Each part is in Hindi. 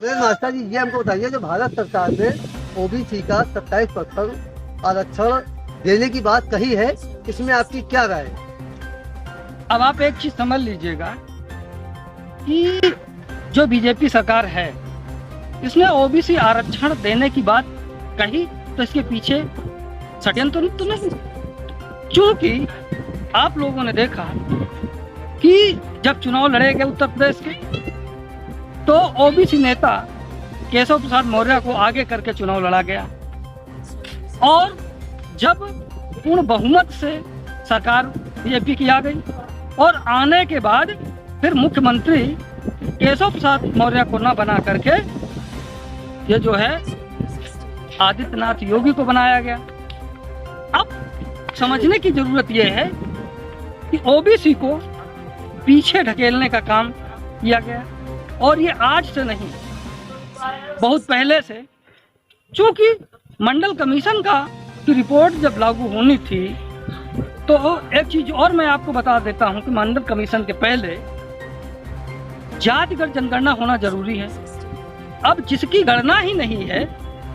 मास्टर जी ये हमको बताइए, जो भारत सरकार ने ओबीसी का 27% आरक्षण देने की बात कही है, इसमें आपकी क्या राय है? अब आप एक चीज समझ लीजिएगा कि जो बीजेपी सरकार है इसने ओबीसी आरक्षण देने की बात कही तो इसके पीछे षड्यंत्र तो नहीं, क्योंकि आप लोगों ने देखा कि जब चुनाव लड़े गए उत्तर प्रदेश के तो ओबीसी नेता केशव प्रसाद मौर्य को आगे करके चुनाव लड़ा गया और जब पूर्ण बहुमत से सरकार बीजेपी की आ गई और आने के बाद फिर मुख्यमंत्री केशव प्रसाद मौर्य को न बना करके ये जो है आदित्यनाथ योगी को बनाया गया। अब समझने की जरूरत यह है कि ओबीसी को पीछे ढकेलने का काम किया गया और ये आज से नहीं, बहुत पहले से, चूंकि मंडल कमीशन का की रिपोर्ट जब लागू होनी थी तो एक चीज और मैं आपको बता देता हूं कि मंडल कमीशन के पहले जातिगत जनगणना होना जरूरी है। अब जिसकी गणना ही नहीं है,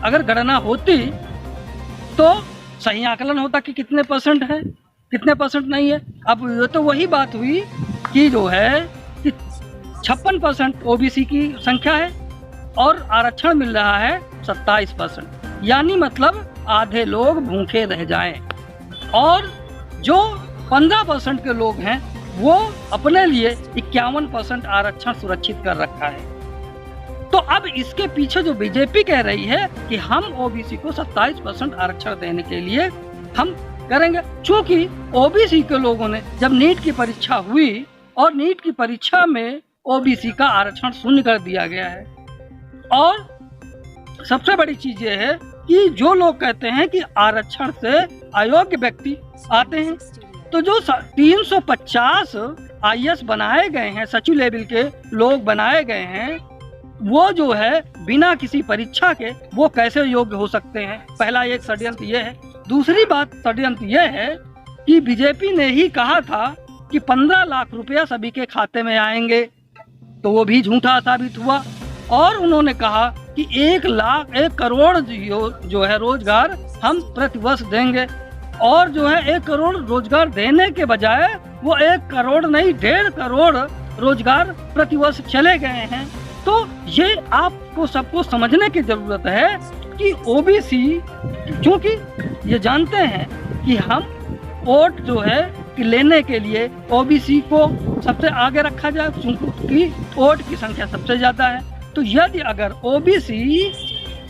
अगर गणना होती तो सही आकलन होता कि कितने परसेंट है कितने परसेंट नहीं है। अब ये तो वही बात हुई कि जो है कि 56% ओबीसी की संख्या है और आरक्षण मिल रहा है 27%, यानी मतलब आधे लोग भूखे रह जाएं और जो 15% के लोग हैं वो अपने लिए 51% आरक्षण सुरक्षित कर रखा है। तो अब इसके पीछे जो बीजेपी कह रही है कि हम ओबीसी को 27% आरक्षण देने के लिए हम करेंगे, चूंकि ओबीसी के लोगों ने जब नीट की परीक्षा हुई और नीट की परीक्षा में ओबीसी का आरक्षण शून्य कर दिया गया है। और सबसे बड़ी चीज ये है कि जो लोग कहते हैं कि आरक्षण से अयोग्य व्यक्ति आते हैं, तो जो 350 आईएएस बनाए गए हैं, सचिव लेवल के लोग बनाए गए हैं, वो जो है बिना किसी परीक्षा के वो कैसे योग्य हो सकते हैं? पहला एक षड्यंत्र ये है। दूसरी बात षड्यंत्र ये है कि बीजेपी ने ही कहा था कि 15 लाख रुपया सभी के खाते में आएंगे, तो वो भी झूठा साबित हुआ। और उन्होंने कहा कि 1 करोड़ जो है रोजगार हम प्रतिवर्ष देंगे, और जो है 1 करोड़ रोजगार देने के बजाय वो 1 करोड़ नहीं 1.5 करोड़ रोजगार प्रतिवर्ष चले गए हैं। तो ये आपको सबको समझने की जरूरत है कि ओबीसी, क्योंकि ये जानते हैं कि हम वोट जो है कि लेने के लिए ओबीसी को सबसे आगे रखा जाए, क्योंकि वोट की संख्या सबसे ज्यादा है। तो यदि अगर ओबीसी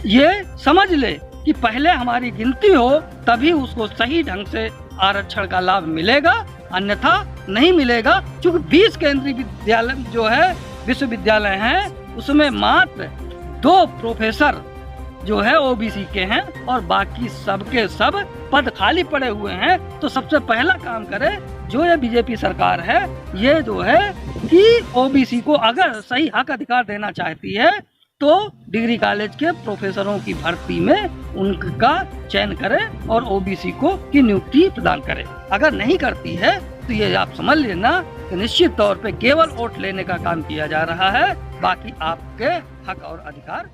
ये समझ ले कि पहले हमारी गिनती हो तभी उसको सही ढंग से आरक्षण का लाभ मिलेगा, अन्यथा नहीं मिलेगा। क्योंकि 20 केंद्रीय विद्यालय जो है विश्वविद्यालय हैं, उसमें मात्र 2 प्रोफेसर जो है ओबीसी के हैं और बाकी सबके सब पद खाली पड़े हुए हैं। तो सबसे पहला काम करे जो ये बीजेपी सरकार है, ये जो है कि ओबीसी को अगर सही हक अधिकार देना चाहती है तो डिग्री कॉलेज के प्रोफेसरों की भर्ती में उनका चयन करे और ओबीसी को की नियुक्ति प्रदान करे। अगर नहीं करती है तो ये आप समझ लेना कि निश्चित तौर पे केवल वोट लेने का काम किया जा रहा है, बाकी आपके हक और अधिकार